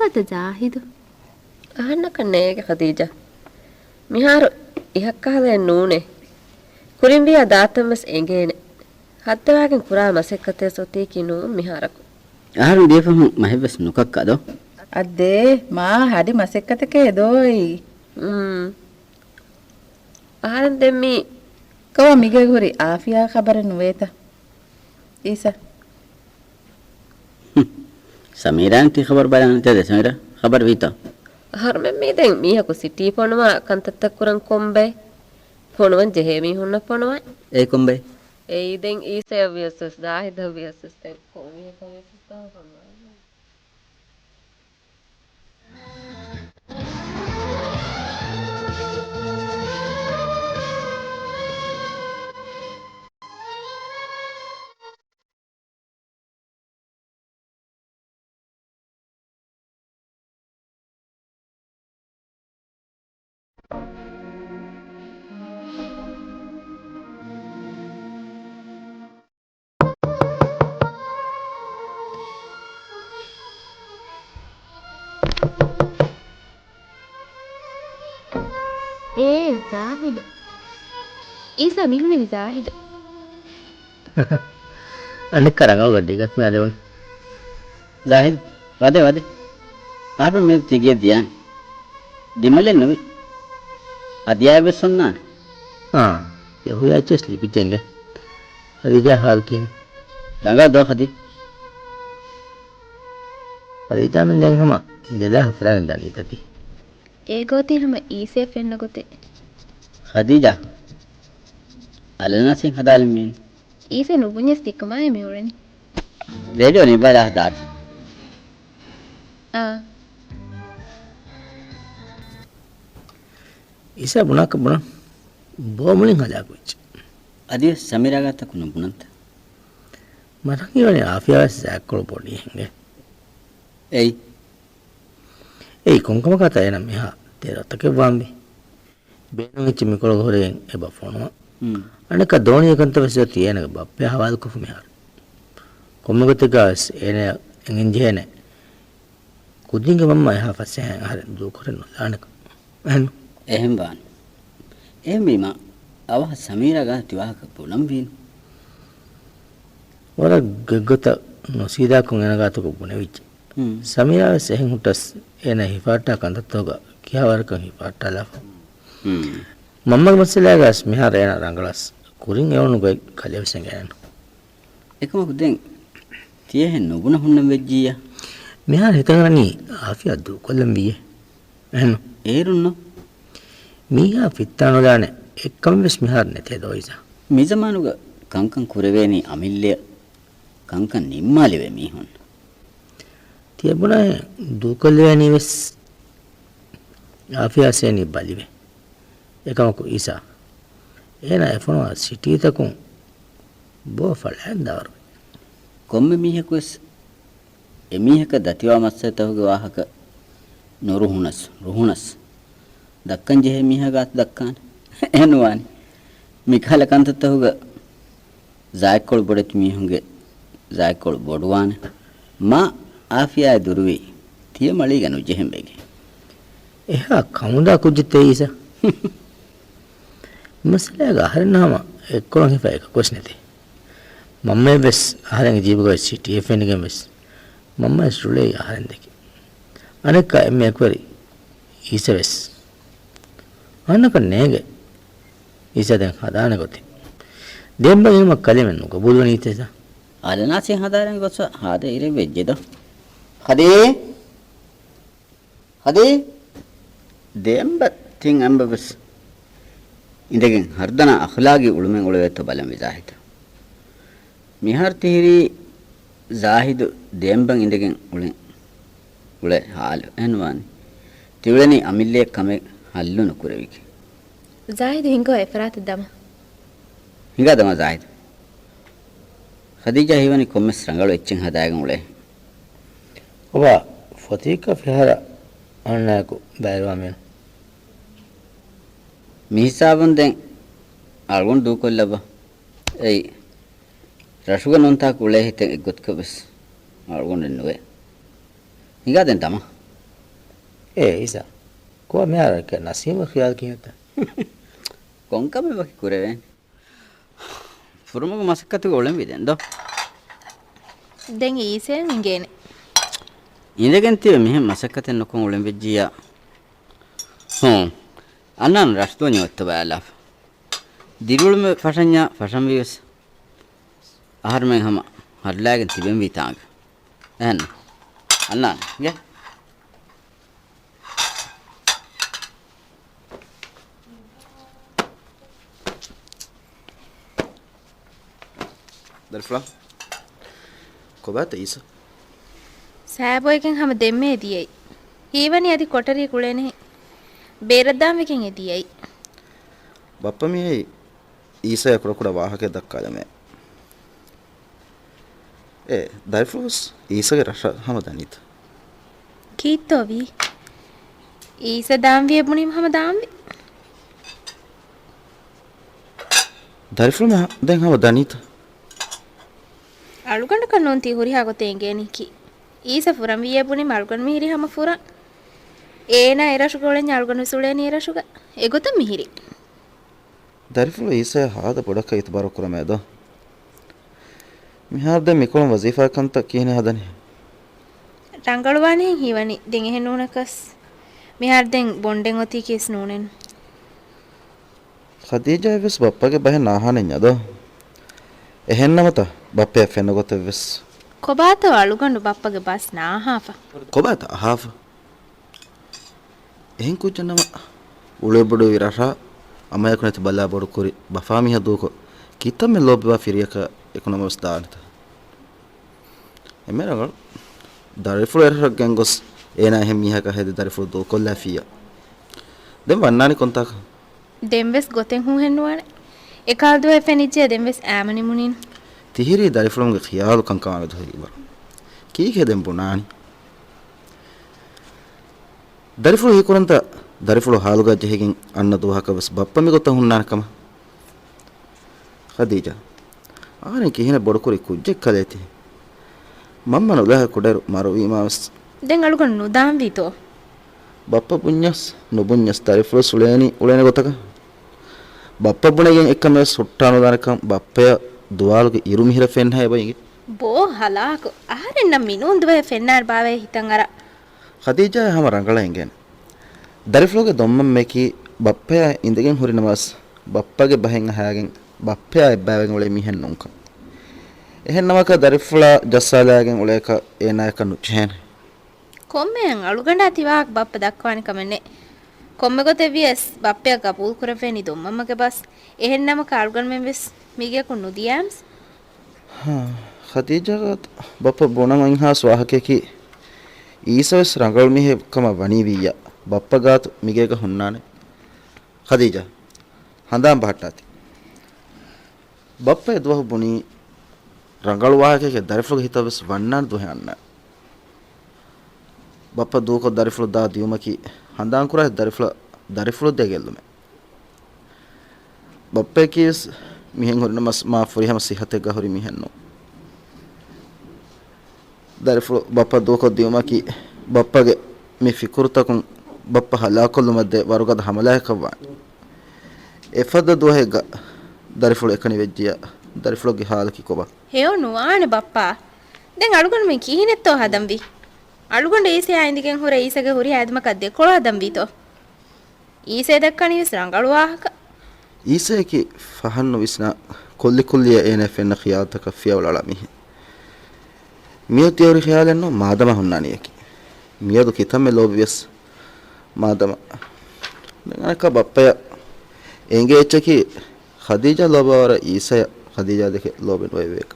ඒවද ජාහිදු අහන්නක නේගේ ඛදීජා මිහාරු ඉහක්කහදෙන් නූනේ කුරින් වියා දාතම්මස් එංගේනේ හත්තවාගෙන් කුරා මසෙක්කතේ සොතී කිනු මිහාරකු ආරු දීපහු මහෙවස් නුකක් අදෝ අද්දේ මා හඩි මසෙක්කතකේ දෝයි ආරන් දෙම්මි කව මිගේ ගුරි ආෆියා ખબર නුවේත ඊසා සමීරාන් ති ખબર බලන්න තද සමීරා ખબર වීතා හර්මෙන් මේ දැන් මීහකු සිටී පොනවා කන්තත්ත කුරන් කොම්බේ පොනවන් ජෙහෙමි හොන්න පොනවයි ඒ කොම්බේ ඒ දැන් ඊසේ වියසස් දාහිද වියසස් දැන් කොමිය කොමියසස් තාවම ඒ ජාහිදු ඊසා මිහුනේ ජාහිදු අනික කරගව ගඩියකට මේ අදවන දාහිද වදේ ආපෙ මේ තිගේ දියන් දිමලෙන් නෙවෙයි අධ්‍යාය බෙසොන්නා යහුයා චෙස්ලි පිටෙන්ග හරිජා හාල් කියන දඟා දෝ හදි හරිජා මන් දැන් හම ඉඳලා හතරෙන් දන්නේ තති ඒ ගෝතිනම ඊසේ ෆෙන්න ගොතේ හදීජා අලනසින් හදාල්මින් ඊසේ නුබුඤ්ඤස් තිකමයි මෙවරනි radio නිබලා හදාත් isa bunaka buna bomuling halakuch adi samira gata kuna bunanta marang yone afia sakol bodi henge ei konkama kata ena meha terata ke wambi benu ichi mikolo horen eba fonwa anaka doni kanta wese tiena bappe hawal ko mehar kommagate gas ene enginjene kudinga mamma ha fasse haren du koreno lanaka anu එහෙම බාන එහෙම බීම අව සමීරා ගා තිවාහක පුලම් වීන වර ගගත නොසීදා කුන් එන ගාතක ගුණ which සමීරා සෙහෙන් හුටස් එන හිපාටා කන්දතෝග කියාවරක හිපාටා ලා මම්මග මස්සලා ගස් මිහාර එන රංගලස් කුරින් එවණු ගයි කලෙවසෙන් ගෑන එකම කුදෙන් තියෙ නුගුණ හුන්නම් වෙජ්ජියා මිහාර හිතගනි ආෆියා දු කොල්ලම් වියේ එහෙනම් ඒරුන්නෝ මීහා පිටානෝ දාන එක්කම වෙස් මිහාර නැතේ දොයිසා මිසමානුග කංකන් කුරවේනි අමිල්ලය කංකන් නිම්මාලි වේ මීහොන් තියබුණා දුකලවේනි වෙස් ආෆියාසේනි බලිවේ එකම කුර ඊසා එන එෆනෝ සිටි තකුන් බෝ ෆලෙන් දාර කොම්ම මීහකුස් එමීහක දතිවා මස්සතවගේ වාහක රුහුණස් දක්කන් ජෙහෙ මිහගත් දක්කාන එනුවානි මිකල කන්තතහුග ජායකොල් බොඩත් මිහුගේ ජායකොල් බොඩවාන මා ආෆියා දුරුවි තිය මලි ගනු ජෙහෙම්බෙගේ එහා කමුදා කුජිතේ ඉස මසලග හරනම එක්කොන් හිපා එක කොස්නති මම්මේ බස් ආරංග ජීබග සිටි එෆෙන්ගේ බස් මම්මා ස්ටුලේ ආරං දෙකි අනෙක් එම්මේ ක්වරි ඉසවස් අන්නක නේගේ ඉසදෙන් හදාන ගොති දෙම්බගෙම කලිමෙන්නු කබුල්වනි ඉතේස අලනාසෙන් හදාරන් ගොස්ස හාද ඉරෙ වෙජ්ජෙද හදේ දෙම්බ තින් අම්බබස් ඉඳගෙන හර්දන අඛලාගි උළුමෙන් උළවෙත බලම් විසාහිත මිහර් තීරි ජාහිද් දෙම්බන් ඉඳගෙන උಳೆ හාල එන්වානි තිවලනි අමිල්ලේ කමෙ හල්ලුන කුරවික ජාහිද් හිඟෝ එෆරාත දම හිඟා දම ජාහිද් ඛදීජා හිවනි කොම්මස් රංගල එච්චෙන් හදාගෙන උලේ ඔබ ෆතික ෆහර අන්නකු බයිරවමෙන් මිහිසාබන් දැන් අල්ගොන් දු කොල්ලබ ඒ රසුග නොන්තා කුලේ හිත එක්ගොත් කබස් අල්ගොන් නෙවේ හිඟා දැන් තම Isa. Ko me ara ke nasima khiyal kiyata. කොංකම වගේ කුරේ ෆුරුමක මසක්කතු ගොලම් විදෙන් දෝ දැන් ඊසෙන් ඉංගේනේ. ඉඳගෙන තිය මෙහෙම මසක්කතෙන් නොකොන් ඔලම් වෙජ්ජියා අන්නන් රස්තෝනි ඔත්ත බෑලා දිරුළුම ෆෂන්ඥා ෆෂන් වියස් ආහාරමෙන් හැම හඩලාගෙන තිබෙන් විතාංග එහෙනම් අන්නන් ගේ Darfla. Kobata Isa. සෑබොයකින් හැම දෙම්මේ දියයි. හීවනි අදි කොටරිය කුලේනේ. බේරද්දාමකින් එදියයි. Bappa mi Isa yakura wahake dakkadame. Darflos Isa ge rasha hamadanit. කීතෝවි. ඊස දාම්විය බුනිම හැම දාම්වි. Darflo ma den hamadanit. අලුගඬ කන්නොන් ති හුරි හගොතෙන් ගේනිකි ඊස ෆුරම් විය පුනි මල්ගොන් මිහිරි හැම ෆුරන් ඒන එරසු ගොලෙන් අලුගඬ සුලේ නීරසුග එගොත මිහිරි Darflo Isa hada podaka itbar kurameda. Mihar de mikolon wazifa kanta kihne hadani. රංගලුවානේ හිවනි දෙන් එහෙ නූනකස් මිහාර දෙන් බොන්ඩෙන් ඔති කිස් නූනෙන් Khadija ves bappa ge bahe nahane nyado. Ehennamata bappe fenna gote ves. කොබාත අලුගඬ බප්පගේ බස් නාහාෆා Kobata hafa. Ehin kujannama ule bodu virasha amaya kunati balla bodu kuri bafami haduko kitam me lobba firiyaka ekonomas daanata. Emeragal Dariful erha gangos ena ehem mihaka hede Dariful do kolla fiya. Dem wannani kontaka. දෙම්වෙස් ගොතෙන් හු හෙන්නුවානේ එකල්දුව එෆෙනිච්චේ දෙම්වෙස් ඈමනි මුනින් Tihiri Darifulum ge khiyalu kankama dhoiba. Ki ke dem bunani. Dariful hikuranta Dariful haluga jehigin anna duhaka ves bappa mi gotta hunnana kama. Khadija. Aane kihine bodukuri kujjek kaleti. Mamma no laha kudaru maru imawas. දැන් අලුගඬ නුදාම් විතෝ Bappa bunyas no bunyas Dariful suleni ulene gotaka. Bappa bunegen ekkame suttanu danakam bappa දුවාලුගේ ඉරු මිහිර ෆෙන් හැබ ඉගේ බෝ හලාක ආරෙන්න මිනුන්දුව ෆෙන්නාර් බාවේ හිතන් අර ඛදීජා හැම රංගලෙන්ගෙන දරිෆ්ලෝගේ දොම්මම් මේකි බප්පයා ඉඳගෙන හුරිනවස් බප්පගේ බහෙන් අහගෙන බප්පයා එබ්බාවෙන් ඔලේ මිහෙන් නොන්ක එහෙන් නමක දරිෆ්ලා ජස්සාලාගෙන් ඔලේක ඒනායක නුචෙන් කොම්මෙන් අලුගඬ අතිවාක් බප්ප දක්වානි කමන්නේ කොම්මෙ ගොතේ වියස් බප්පයා කපූල් කරෆෙනි දොම්මම්මගේ බස් එහෙන් නමක අලුගඬ මෙන් වෙස් මිගේ කුන්නු දියම්ස් ඛදීජා බප්ප බොනම ඉන්හා ස්වාහකේකි ඊසස් රංගල් මිහෙ කම වණී විය බප්ප ගාතු මිගේක හොන්නානේ ඛදීජා හඳාම් බහට්ටාති බප්ප එදවහ බුනි රංගල් වාහකේක දරිෆ්ලුගේ හිතවස් වන්නාන දුහන්න බප්ප දූක දරිෆ්ලු දා දියුමකි හඳාම් කුරා දරිෆ්ලු දෙගෙල්ලුමේ බප්පේ කීස් මිහෙන් හොරන මස් මා ෆුරිහම සිහත ගහරි මිහෙන්නෝ දරිෆ්ලු බප්ප දූක දියුමකි බප්පගේ මේ ෆිකුර්තකුන් බප්ප හලාකොල්ලු මැද වරුගද හමලායකවා එෆද දුහෙග දරිෆ්ලු එකනි වෙජ්ජිය දරිෆ්ලුගේ හාලකි කොබ හේව නුවානේ බප්පා දැන් අලුගඬ මේ කීනෙත්තෝ හදම්වි අලුගඬ ඊසේ ආයින්දිගෙන් හොර ඊසගේ හොරි ආදමක දෙකොළ හදම්විතෝ ඊසේ දක්කණි විස් රංගලුවාහක ඊසේකි ෆහන්නු විස්නා කොල්ලි කුල්ලිය එන ෆෙන්න ඛියාතක ෆියවලලා මිහ මිය තියෝරි ඛයාලෙන්නෝ මාදම හොන්නානියකි මියදු කිතම්මෙ ලෝබියස් මාදම නනක බප්පය එංගේච්චකි ඛදීජා ලෝබවර ඊසය ඛදීජා දෙක ලෝබෙන් වේවේක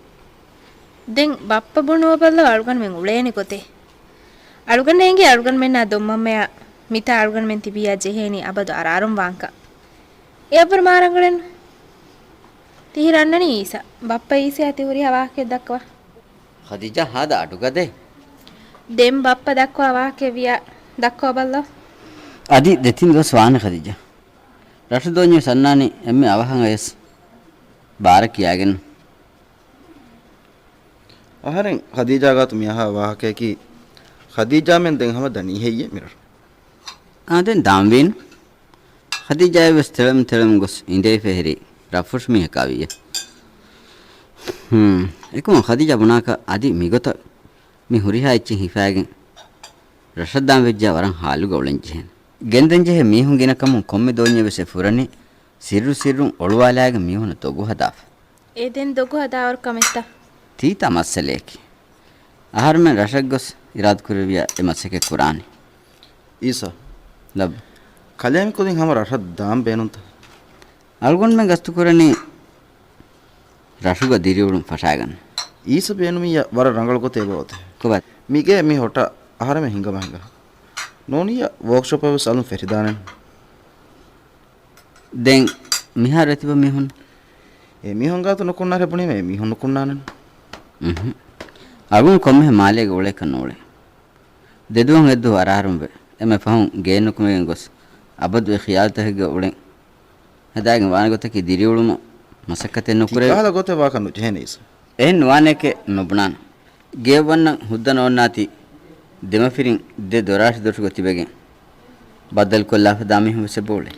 දැන් බප්ප බොනුව බල්ල අලුගඬ මෙන් උලේනි කොතේ අලුගඬ එංගේ අලුගඬ මෙන්න දොම්මම්මයා මිත අලුගඬ මෙන් තිබියා ජෙහෙනි අබද අරාරුම් වාංකා එපර මාරංගලෙන් තිහිරන්නනි ඊස බප්ප ඊස ඇති හුරි අවාක්කේ දක්වා ඛදීජා හාදා අඩුගදේ දෙම් බප්ප දක්වා අවාක්කේ වියා දක්වා බල්ලා අදි දෙතින් දොස් වාන ඛදීජා රට දොඤ්ඤ සන්නානි එම්මේ අවහං අයස් බාර කියාගෙන අහරෙන් ඛදීජා ගාතු මියහ වාහකේකි ඛදීජා මෙන් දෙන් හැම දනි හෙయ్యේ මිරර ආදෙන් දාම්වින් හදිජාය වෙස් තෙලම් ගොස් ඉන්දේ ෆෙහෙරි රෆුෂ් මිහ කවිය එකම හදිජා බුනාක අදි මිගොත මි හුරිහා ඉච්චි හිෆාගෙන් රෂද්දාම් වෙජ්ජා වරන් හාලු ගවලන් ජෙහෙන් ගෙන්දෙන් ජෙහෙ මීහුන් ගිනකම කොම්මෙ දෝඤ්ඤ වෙස ෆුරනි සිරුන් ඔළුවාලාගේ මීහුන තොගු හදාෆ ඒ දෙන් දොගු හදාවර කමෙත්ත තීතා මස්සලේකි ආහාරමෙන් රෂක් ගොස් ඉරාද කුරවිය එමසෙක කුරානි ඊසා ලබ් කලයම් කොදින් හම රෂත් දාම් බේනුන්ත අල්ගොන් මෙන් ගස්තු කුරනි රෂුග දිරිවුරුම් ෆෂාගන් ඊස බේනුමිය වර රංගල කොතේ බවත කොබත් මිගේ මි හොට ආහාරමෙන් හිඟම නෝනිය වර්ක්ෂොප් එක සලුන් ෆෙරිදානෙන් දැන් මිහා රතිබ මිහුන් ඒ මිහුන් ගාතු නොකුන්නා රෙපුණි මේ මිහුන් නොකුන්නානන් අගුන් කොම්මෙ මාලේග උලේ කනෝලේ දෙදුවන් එද්දු අරහරුම්බෙ එමෙ පහුන් ගේනුකුමෙන් ගොස් අබදු ඛියාතහග උලෙන් හදාගෙන වානගතකි දිරිවුළුම මසක්කතෙන් නුකුරේ කාල ගොතේ වාකනු ජෙහෙනීස් එහෙන් වානේකේ නොබුනාන ගේවන්න හුද්දන ඕන්නාති දෙමෆිරින් දෙ දොරාෂ දොටු ගතිබෙගෙන් බදල් කොල්ලාෆ දාමි හුමෙ බෝලේ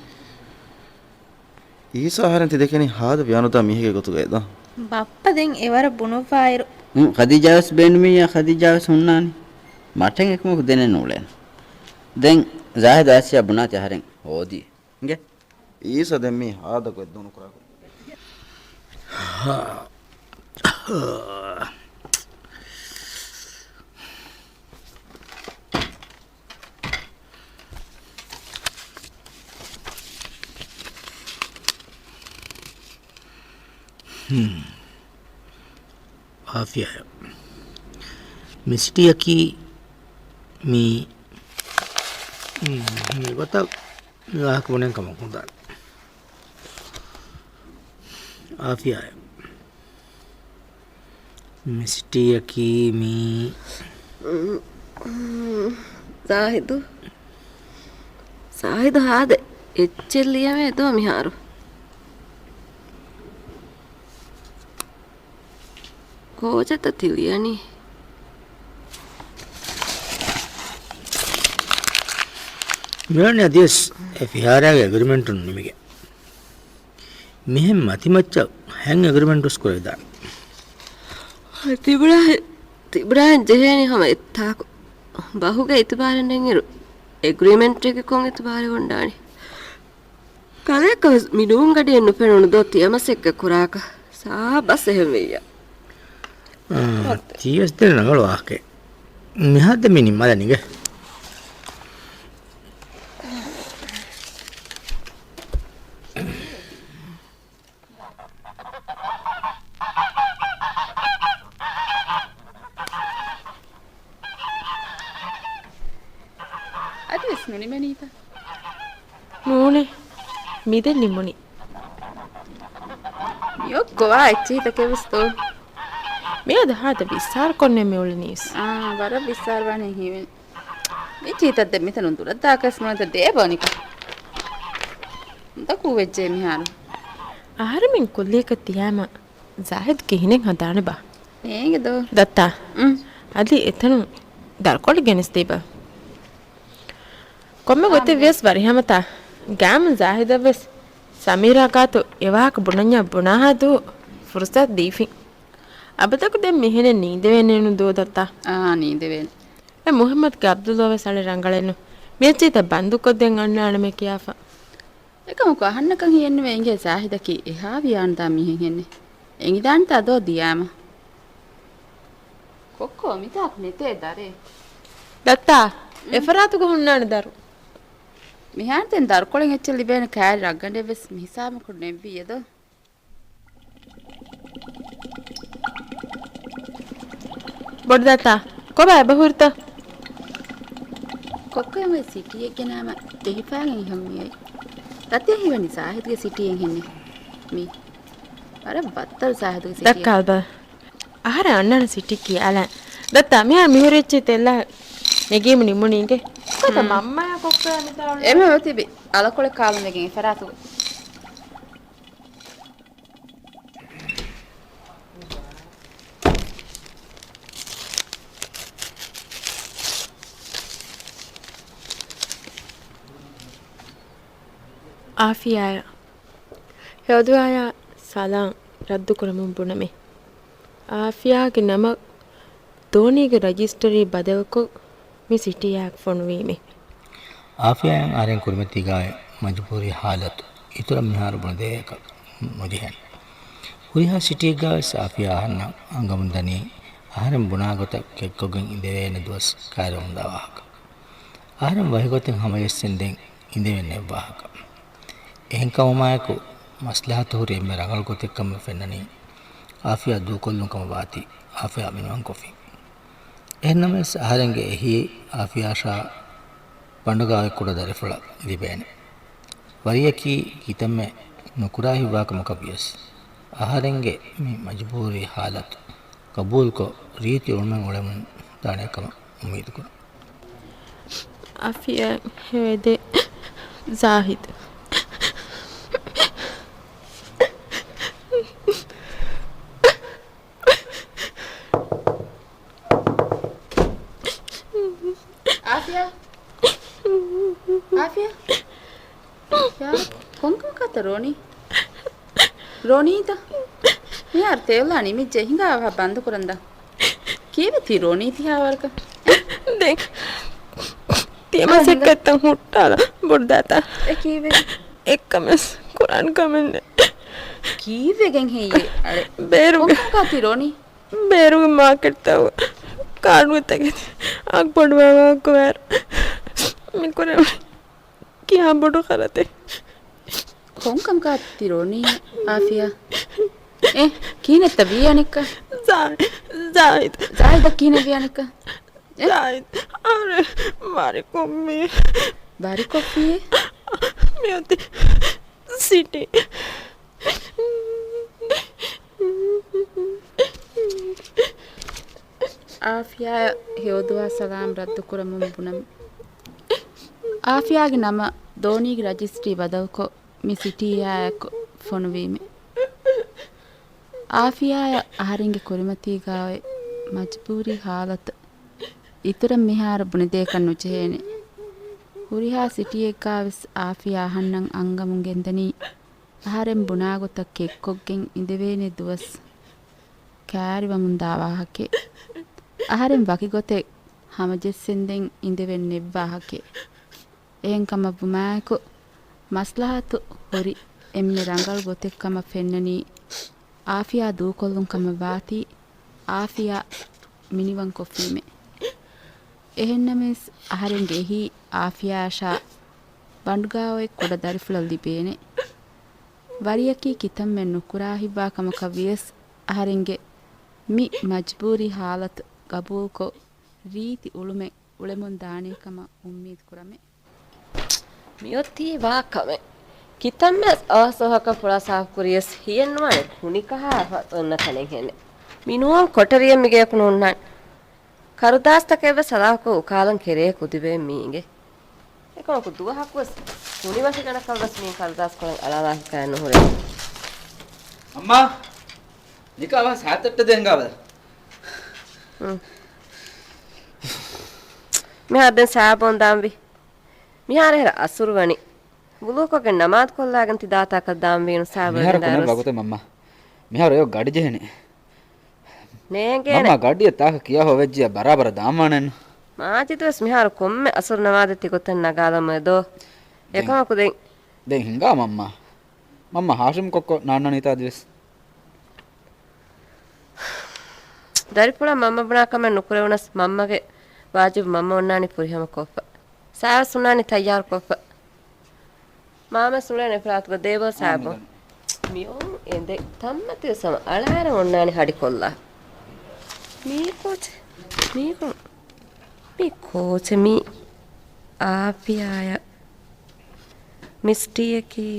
ඊස ආහාරෙන් තිදෙකෙනි හාද ව්‍යානුතා මිහිගේ ගොතු ගේද බප්ප දෙන් එවර බුණුපායිරු ඛදීජාස් බේනුමියා ඛදීජාස් හුන්නානි මටෙන් එකම දෙන්නේ නෝලෙන් දැන් ජාහිද් ආසියා බුනාති ආහාරෙන් හොදි ගේ ඊස දෙම්මි හාද කො දුණු කරා ආෆිය මිස්ටියකි මී ගොත ලාහක වුණෙන් කම හොඳයි ආෆිය මිස්ටියකි මී ಸಾಹಿದು ಹಾದೆ ಎಚ್ಚೆಲ್ಲಿಯವೇ ದೋ ಮಿಹಾರು ಕೋಜತ ತಿಳಿಯನಿ මෙවැනි අදියස් ෆිහාරයාගේ ඇගරිමෙන්ට් උන් නිමිගේ මෙහෙම මතිමච්ච හැන් ඇගරිමෙන්ට්ස් කොයිදා තිබ්‍රාන් ජෙහෙනි හම එත්තාකු බහුගේ ඉතුබාරෙන් ඉරු එග්‍රීමෙන්ට් එක කොන් ඉතුබාරෙ වොණ්ඩානි කලෙක මිඩුම් ගඩියෙන් නොපෙනුණු දොත් යමසෙක්ක කුරාක සාබස් එහෙම වෙయ్యා තියස් දෙන නගල වාකේ මෙහාද මිනි මලනිගේ නූනේ මිදෙන් නිමුනි යොක්කවා එච්චීත කෙවස්තෝ මේ දහත විස්සාර කොන්නේ මෙවුල නිස් වර විස්සාර වනේ හිවෙන් මේ චීතත් මෙතන දුර දාකස් මොනද දේබනික දකු වෙච්චේ මිහාර ආහාරමින් කොල්ලේක තියාම ජාහිද් කිහිනෙන් හදාන බා නේගද දත්තා අදි එතන දර්කොල ගෙනස් දෙබා කොම්මೆ ಗೊತ್ತಿವ್ಯಸ್ ವರಿಹಮತ ಗ್ಯಾಮ್ ಜಾಹಿದವ್ಯಸ್ ಸಮೀರಾ ಕಾತು ಯವಾಕ ಬುಣನ್ಯ ಬುಣಾಹದು ಫುರ್ಸತ್ ದೀಫಿ ಅಬತಕು ದೆಮ್ ಮಿಹಿನೆ ನೀದೆವೇನೇನು ದೋದತ್ತ ನೀದೆವೇನ್ ಎ ಮುಹಮ್ಮದ್ ಗೆ ಅಬ್ದುಲ್ಲೋವೆ ಸಳೆ ರಂಗಳೇನು ಮೇಚಿತ ಬಂದುಕೊದ್ದೆಂ ಅಣ್ಣಾಣಮೆ ಕಿಯಾಫ එකමක අහන්නකන් හියන්නේ එංගේ සාහිදකි එහා වියාන්තා මිහෙන් හෙන්නේ එංගිදාන්ත අදෝ දියාම කොක්කෝ මිතාක් නෙතේ දරේ දත්තා එෆරාතුග ಹುಣ್ಣಾಣ දරු මිහාන්තෙන් දර්කොලෙන් එච්ච ලිබේන කෑරි රග්ගන්ඩේ වෙස් මිහිසාම කුඩ නෙව්වියද බොඩ දත්තා කොබ බහුර්ත කොක්කෝ මේ සිටියේ කෙනාම දෙහිපාගෙන් හම්මියයි තත්ය හිවනි සාහිදගේ සිටියෙන් හෙන්නේ මේ අර බත්තල් සාහිදගේ සිටිය දක්කාල්බ ආහාර අන්නන සිටි කියලා දත්තා මෙහා මිහුරෙච්චි තෙල්ල නෙගීම නිමුණීගේ කොත මම්මයා කොක්කයා මිතාවල එමෙ වෙතිබි අලකොලේ කාලුමෙගෙන් ෆරාතු ಆಫಿಯಾಯ ಹೇದುವಾಯ ಸಲಾಂ ರದ್ದು ಕುರಮುಂ ಬುಣಮೆ ಆಫಿಯಾಗೆ ನಮ ದೋಣಿಗೆ ರಿಜಿಸ್ಟರಿ ಬದವಕೊ ಮಿ ಸಿಟಿಯಾಕ್ ಫೊಣುವೀಮೆ ಆಫಿಯಾಯಂ ಆರೆನ್ ಕುರಿಮತಿಗಾಯ ಮಜಬೂರಿ ಹಾಲತ್ ಇತರ ಮಿಹಾರು ಬುಣದೇಕ ಮುದಿಹನ್ ಹುರಿಹಾ ಸಿಟಿಗಾಯ ಆಫಿಯಾ ಹನ್ನ ಅಂಗಮುಂದನಿ ಆಹಾರಂ ಬುಣಾಗೊತ ಕೆಕ್ಕೊಗನ್ ಇಂದೆವೇನ ದುವಸ್ ಕಾಯರಮುಂದಾವಾಹಕ ಆಹಾರಂ ವಹಿಗೊತೆನ್ ಹಮಯಸ್ಸೆಂದೆನ್ ಇಂದೆವೆನ್ನೆ ವಾಹಕ එහෙන් කවමායකු මස්ලහත හුරි එම්ම රඟල් කොතෙක්කම ෆෙන්නනි ආෆියා දූකොල්ලුකම වාති ආෆියා මිනුවන් කොෆි එහෙන්නම සහරංගේ එහි ආෆියාෂා පණ්ඩගාවේ කුඩ දරිෆල ඉදිබේන වරියකි කිතම නුකුරාහි වාකම කබියස් ආහරංගේ මි මජබූරි حالت කබූල් කො රීති උල්මන් උලමුන් දානකම උමීද කුර ආෆියා හේදේ زاهد आफिया आफिया यार कौन कहता रोनी रोनी था यार तेवला नहीं मैं जहिंगा वह बंद करंदा केवे थी रोनी थी यार का देख तेमा से कहता हूँ टाला बुर्दाता केवे एक कमेंस कुरान कमेंट केवे गंग है ये अरे बेरू कौन कहती रोनी बेरू माँ करता हुआ कार्ड में तक आग पड़वा को यार मैं को क्या बड़ो खराते कौन कम कहती रोनी आफिया कीने तबिया निका जाहिद जाहिद कीने बिया निका जाहिद अरे मारे को मैं बारी कॉफी है मैं होती सिटी ಆಫಿಯಾ ಹೇದುವಾ ಸಲಾಂ ರದ್ದು ಕುರಮುಂ ಬುಣಂ ಆಫಿಯಾಗೆ ನಮ ದೋಣಿಗೆ ರಿಜಿಸ್ಟ್ರಿ ಬದವಕೊ ಮಿ ಸಿಟಿಯಾಯಕ ಫೊಣುವೀಮೆ ಆಫಿಯಾಯ ಆಹರಿಂಗೆ ಕುರಿಮತಿಗಾವೆ ಮಜ್ಬೂರಿ ಹಾಲತ್ ಇತರ ಮಿಹಾರ ಬುಣಿದೇಕನ್ ನುಚೇನೆ ಹುರಿಹಾ ಸಿಟಿಯೆಕ್ಕಾವೆಸ್ ಆಫಿಯಾ ಹನ್ನಂ ಅಂಗಮುಂಗೆಂದನಿ ಆಹರೆಂ ಬುಣಾಗೊತ ಕೆಕ್ಕೊಗ್ಗೆಂ ಇಂದೆವೇನೆ ದುವಸ್ ಕ್ಯಾರಿವಮುಂದಾವಾಹಕೆ ಆಹಾರೆಂ ವಕಿಗೊತೆ ಹಮಜೆಸ್ಸೆಂದೆಂ ಇಂದೆವೆನ್ ನೆವ್ವಾಹಕೆ එහෙන් කම බුමායකු මස්ලහතු හොරි එම්මෙ රංගල් ගොතෙක්කම ෆෙන්නනී ආෆියා දූකොල්ලුන් කම වාති ආෆියා මිනිවන් කොෆීමේ එහෙන්නමෙස් ආහාරෙන් ගෙහි ආෆියාෂා බණ්ඩුගාවේ කොඩ දරිෆුලල් දිබේනේ වරියකි කිතම් මෙන් නුකුරාහිබා කම කවියස් ආහාරෙන්ගේ මි මජ්බූරි حالت කබූල් කො රීති උළුමෙ උලෙමුන් දානේකම උම්මීද් කුරමේ මියොති වාකමෙ කිතම්මස් ආසහක පුරාසාව කුරියස් හියන්වානේ කුනිකහ ඔන්න කලෙන් හෙන්නේ මිනුවන් කොටරිය මිගේ කුනුන්නන් කරුදාස්තකෙව සලාකෝ කාලන් කෙරේ කුදිවේ මීගේ එකම කුදුවහක්වස් කුනිවසි ගණකවස් මී කරුදාස් කොලන් අලාලාහි කයන්න හොරේ අම්මා නිකව සාතට්ට දෙංගවද මෙහබෙන් සාබොන් දාම්වි මිහාරේ අසුරුවනි බුලුකොගේ නමාත් කොල්ලාගෙන ති දාතාක දාම්වීනු සාබොන් මිහාර කොන බගත මම්මා මිහාර යෝ ගඩි ජෙහනේ නේගේ මම්මා ගඩිය තාක කියා හොවෙජ්ජිය බරාබර දාමානෙන් මාජිතවස් මිහාර කොම්මೆ අසුරු නමාදති කොතන් නගාලම දෝ එකමකු දෙන් හින්ගා මම්මා හාෂම් කොක්කො නාන්නනිතා දිවස් දරිපුලා මම්ම බණාකම නුකුරවනස් මම්මගේ වාජිබ් මම්ම ඔන්නානි පුරිහම කොෆ සාව සුනානි තයාර කොෆ මාම සුලනේ ප්‍රාත්ක දේව සාබ මියෝ එඳ තම්මතිය සම අලාර ඔන්නානි හඩි කොල්ලා මේ කෝච මී ආපියාය මිස්ටියකි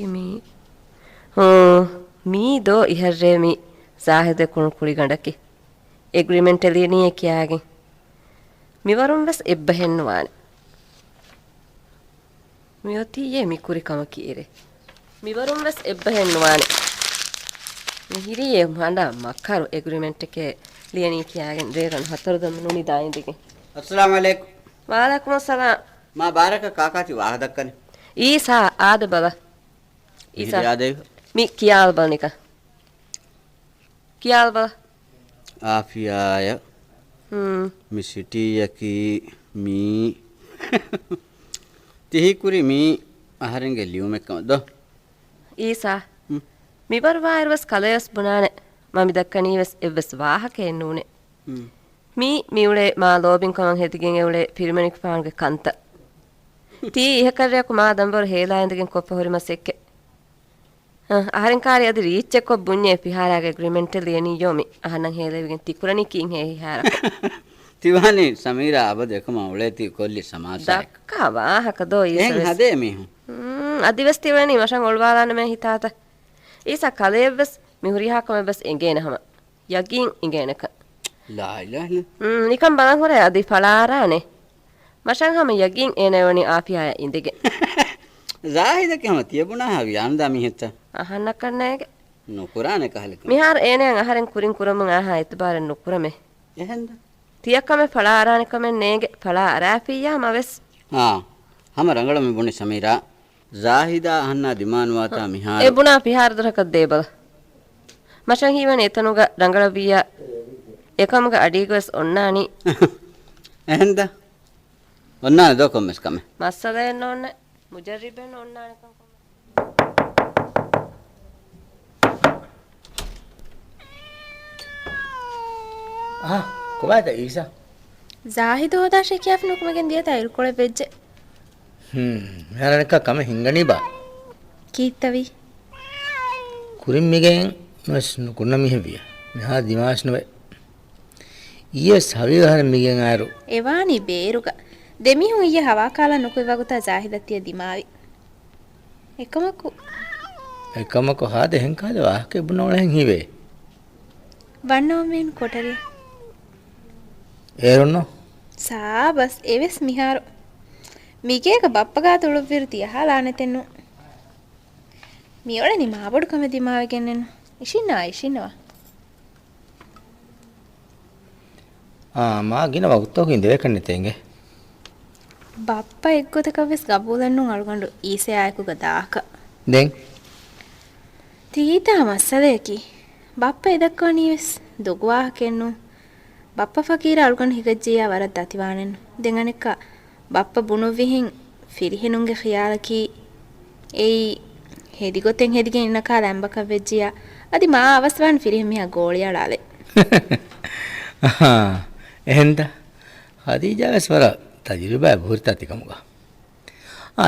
මී දෝ ඉහරේ මී සාහිද කුණු කුලි ගඬකි एग्रीमेंट लियनी क्या आगे मिवरुम बस इब्बहेन्वाने मियोती ये मिकुरी कम कीरे मिवरुम बस इब्बहेन्वाने मिहिरी ये मांडा मक्कारो एग्रीमेंट के लियनी क्या आगे रेगन हतरदम नुनी दाएं दिखे अस्सलाम वालेकुम वालेकुम अस्सलाम मां बारक काका ती वाह दक्कन ईसा आद बला Isa. yaade Mi kial balnika. Kial bal. afiyaya mi sitiyaki mi tihikuri mi aharenge liumekkam do Isa. Mi bar vairwas kalayas bunane. Mami dakkanives evves wahake ennune. Mi ule ma lobin kon hedigen ule pirmenik paange kanta. Ti ihkarreku ma dambor hela endegen koppa horima sekke. Aharin kari adi reach ekko bunye piharaga agreement liyani yomi ahanan helevigen tikurani kin he hara. tiwani samira abad ekama uleti kolli samasa Dakka wahaka do yen isa. hade mi Adives tiwani mashan olwalana me hitata. Isa kalevves mi huriha kame bas engene hama. Yagin engeneka. la ilaha illa Nikam balan hore adi falarane. Mashan hama yagin enewani apiya indege. zahida ke hama tiyabuna ha yanda mi hetta Ahannakanege. nukurane kahalek Mihar enen aharen kurin kuramun aha itbaren nukurame. ehenda Tiyakame falarane kame nege fala arafiya maves. ha hama rangala mi buni samira zahida hanna dimanwata mihar E buna pihar duraka debal. Mashan hiwan etanuga rangalabiya ekamuga adigos onnani ehenda onna do kommes kame masala ennonne mujarriben onnani kan. කොබාද ඊසා ಜಾಹಿದ್ ಹೋದ ಶೆಕಿಯಾಫ್ ನುಕ್ಮಗೆನ್ ದಿಯತ ಇರ್ಕೊಳೆ ಬೆಜ್ಜೆ මෙහරනක කම හිංගනී බා ಕೀತ್ತವಿ කුරින්මිගෙන් මස් නුකුන්න මිහෙවිය මෙහා දිමාශ්නවේ ඊයේ සවිහර මිගෙන් ආරු ಎವಾನಿ ಬೇರುಗ ದೆಮಿಹು ಇಯ್ಯ ಹವಾಕಾಲ ನುಕುವಗುತ ಜಾಹಿದತ್ತಿಯ ದಿಮಾವಿ ಎಕಮಕು එකමක හාද හෙන්කාද වාහකේ බුණවලෙන් හිවේ ವಣ್ಣೋಮೇನ್ ಕೊಟರಿ ඒරොන්නෝ ಸಾಬಸ್ ಎವೆಸ್ ಮಿಹಾರು ಮಿಗೇಗ ಬಪ್ಪಗಾ ತುಳುವಿರುತಿ ಯಹಾಲಾನೆತೆನ್ನು ಮಿಯೊಳೆ ನಿ ಮಾಬಡು ಕಮೆ ದಿಮಾವಿಗೆನ್ನೆನು ಇಶಿನ್ನವಾ මා ගෙන වගුත්තෝකින් දෙවකන්නේ තෙන්ගේ ಬಪ್ಪ ಎಗ್ಗೊತಕವೆಸ್ ಗಬೂಲನ್ನು ಅಳ್ಗೊಂಡು ಈಸೆ ಆಯಕುಗ ದಾಕ දෙන් ತೀತಾ ಮಸ್ಸಲೆಯಕಿ ಬಪ್ಪ ಇದಕ್ಕೋ ನೀವೆಸ್ ದೊಗುವಾಹಕೆನ್ನು ಬಪ್ಪ ಫಕೀರ ಅಳ್ಗೊಂಡು ಹಿಗಜ್ಜಿಯ ವರದ್ ದತಿವಾಣೆನ್ನು ದೆಂಗನೆಕ್ಕ ಬಪ್ಪ ಬುಣುವಿಹಿಂ ಫಿರಿಹೆನುಂಗೆ ಖಿಯಾಲಕಿ ಏಯ್ ಹೆದಿಗೊತ್ತೆಂ ಹೆದಿಗೆ ಇನ್ನಕಾಲ ಎಂಬಕವೆಜ್ಜಿಯ ಅದಿ ಮಾ ಅವಸ್ವಾನ್ ಫಿರಿಹೆಮಿಯ ಗೋಳಿಯಾಳಾಲೆ එහෙන්ද හදීජාවස් වර තජිරුබා භූර්තාතිකමුග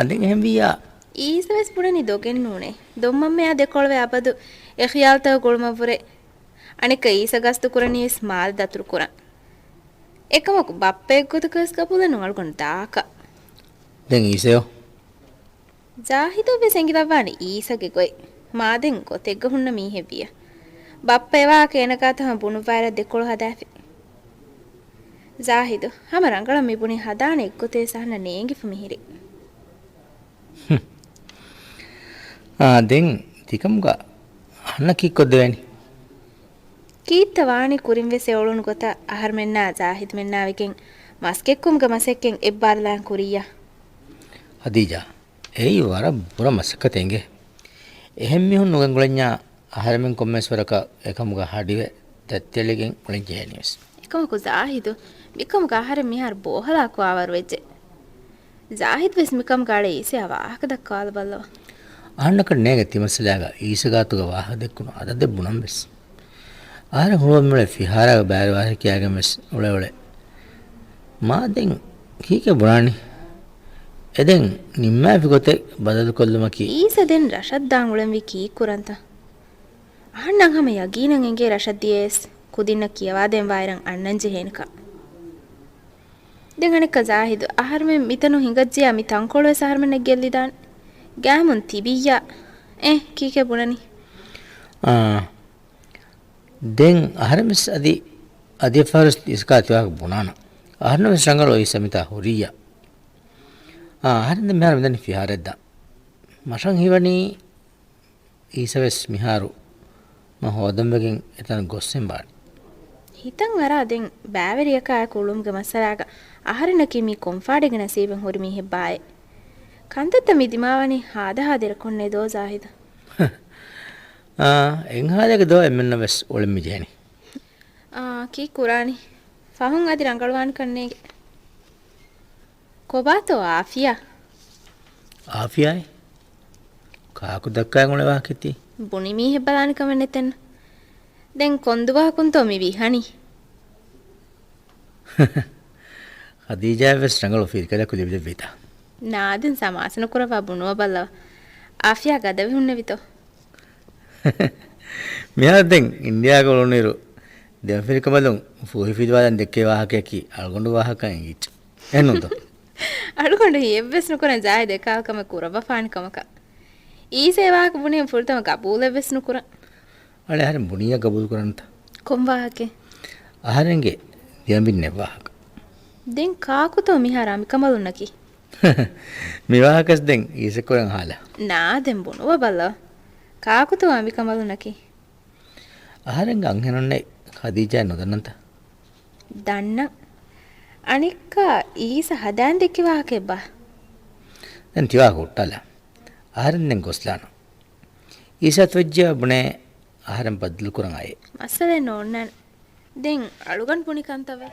දෙන් එහෙම වියා ಈಸವೆಸ್ ಬುಡನಿ ದೊಗೆನ್ನೂನೆ ದೊಮ್ಮಮ್ಮೆಯ ದೆಕೊಳವೆ ಅಬದು ಎಖಿಯಾಲ್ತವ ಗುಳುಮವುರೆ ಅಣಿಕ ಈಸಗಸ್ತು ಕುರನಿಯಸ್ ಮಾಲ್ ದತುರು ಕುರನ್ එකමකු බප්ප එක්ගොතකස් කපුලනු අල්ගොන් දාක දෙන් ඊසයෝ ಜಾಹಿದವ್ವೆ ಸೆಂಗಿದವ್ವಾನಿ ಈಸಗೆ ಗೊಯ್ ಮಾದೆನ್ ಗೊತೆಗ್ಗ ಹುಣ್ಣ ಮೀಹೆವಿಯ ಬಪ್ಪ ಎವಾ ಕೇನಕಾತಹ ಬುಣುವಾರ ದೆಕೊಳು ಹದಾಫಿ ಜಾಹಿದು ಹಮ ರಂಗಳ ಮಿಬುಣಿ ಹದಾನೆ ಎಗ್ಗೊತೆ ಸಹನ ನೇಂಗಿಫು ಮಿಹಿರಿ දෙන් තිකමුග අන්න කික්කොද්දවැනි ಕೀತ್ತ ವಾಣಿ ಕುರಿಂವೆ ಸೆವಳುನು ಗೊತ್ತ ಅಹರ್ ಮೆನ್ನಾ ಜಾಹಿದ್ ಮೆನ್ನಾವಿಗೆನ್ ಮಸ್ಕೆಕ್ಕುಮ್ಗ ಮಸೆಕ್ಕೆನ್ ಎಬ್ಬಾರ್ಲಾನ್ ಕುರಿಯ හදීජා ඒයි වර බුර මසක තෙන්ගේ එහෙම් මිහුන් නුගංගුලඤ්ඤා අහරමෙන් කොම්මස්වරක එකමුග හඩිවෙ තැත්තෙලගෙන් උලින් ජේනියස් එකමಕು ಜಾಹಿದು ಮಿಕಮುಗ ಅಹರ ಮಿಹಾರ್ ಬೋಹಲಾಕು ಆವರ್ ವೆಜ್ಜೆ ಜಾಹಿದ್ ವೆಸ್ ಮಿಕಮ್ ಗಾಳೆ ಈಸೆ ಅವಾಹಕ ದಕ್ಕಾಲ ಬಲ್ಲವ අහන්නකට නේග තිමස්සලාග ඊසගාතුග වාහ දෙක්කුණු අද දෙබුණම් වෙස් ආර හොවම්මල ෆිහාරග බෑර වාහ කියාගම වෙස් උලෙ මා දෙන් කීක බුණානි එදෙන් නිම්මාෆි ගොතේ බදල් කොල්ලමකි ಈಸದೆನ್ ರಶದ್ದಾಂ ಉಳಂವಿ ಕೀ ಕುರಂತ ಅಣ್ಣಂ ಹಮ ಯಗೀನಂ ಎಂಗೆ ರಶದ್ದಿಯೇಸ್ ಕುದಿನ್ನ ಕಿಯವಾದೆಂ ವಾಯರಂ ಅಣ್ಣಂಜೆ ಹೇನಕ ದೆಂಗಣೆಕ್ಕ ಜಾಹಿದು ಅಹರ್ಮೆ ಮಿತನು ಹಿಂಗಜ್ಜಿಯ ಮಿ ತಂಕೊಳುವೆ ಸಹರ್ಮೆ ನೆಗ್ಗೆಲ್ಲಿದಾನ್ ಗ್ಯಾಮುನ್ ತಿಬಿಯ್ಯ ಕೀಕೆ ಬುಣನಿ දෙන් අහරමස් අධි ෆරස් ඉස්කාතිවාක බුණාන අහරනව සංගලෝ ඒ සමිතා හොරිය අහරෙන්ද මෙහර මෙදනි ෆිහාරෙද්දා මසන් හිවනි ඊසවෙස් මිහාරු ම හොදම්බගෙන් එතන ගොස්සෙන් බාඩි හිතන් වරාදෙන් බෑවරියක ආය කුළුම්ග මසරාග අහරනකි මි කොන්ෆාඩෙග නසීබෙන් හොරි මි හෙබ්බායේ ಕಂತತ್ತ ಮಿದಿಮಾವನಿ ಹಾದ ಹಾದಿರ ಕೊನ್ನೆ ದೋ ಜಾಹಿದ එංහාදක දෝ එමෙන්න වෙස් ඔළෙම්මි ජේනි කී කුරානි ෆහුන් අදි රංගලවාන් කන්නේගේ කොබාතෝ ආෆියා ආෆියයි කාකු දක්කාය ගොලවා කිති බුනි මීහෙ බලාන කම නෙතෙන් දැන් කොන්දුවා කුන්තෝ මි විහනි හදීජා වෙස් රංගල ෆීල් කළ කුලිබිද විතා නාදෙන් සමාසන කරවා බුනුව බල්ලව ආෆියා ගදවි හුන්න විතෝ මෙයා දැන් ඉන්දියා කොළොනිරු දෙෆිරික බලුන් ෆෝහි ෆිල්වාදන් දෙකේ වාහකයකි අල්ගොඬු වාහකන් ඉච්ච එන්නොද අල්ගොඬු යෙව්වෙස් නුකරන් ජාය දෙකාකම කුරබ ෆානිකමක ඊ සේවාක බුනේ ෆුල්තම කබූල වෙස් නුකර අනේ හරින් බුනිය කබූල් කරන්ත කොම් වාහකේ ආහරෙන්ගේ දියම්බින්නේ වාහක දැන් කාකුතෝ මිහාරාමි කමලුන්නකි මේ වාහකස් දැන් ඊසෙකොරන් හාලා නාදෙන් බුනුව බල්ලව කාකුතෝ අමි කමලුන්නකි ආහරෙන් අංහෙනොන්නේ හදීජා නොදන්නන්ත දන්න අනික්ක ඊස හදාන් දෙකි වාහකේ බා දැන් තිවා කොට්ටල ආහරෙන් දැන් ගොස්ලාන ඊසත් වෙජ්ජ බුනේ ආහරෙන් බදලු කරන් ආයේ මස්සලේ නෝන්නන් දැන් අලුගන් පුනිකන්තවේ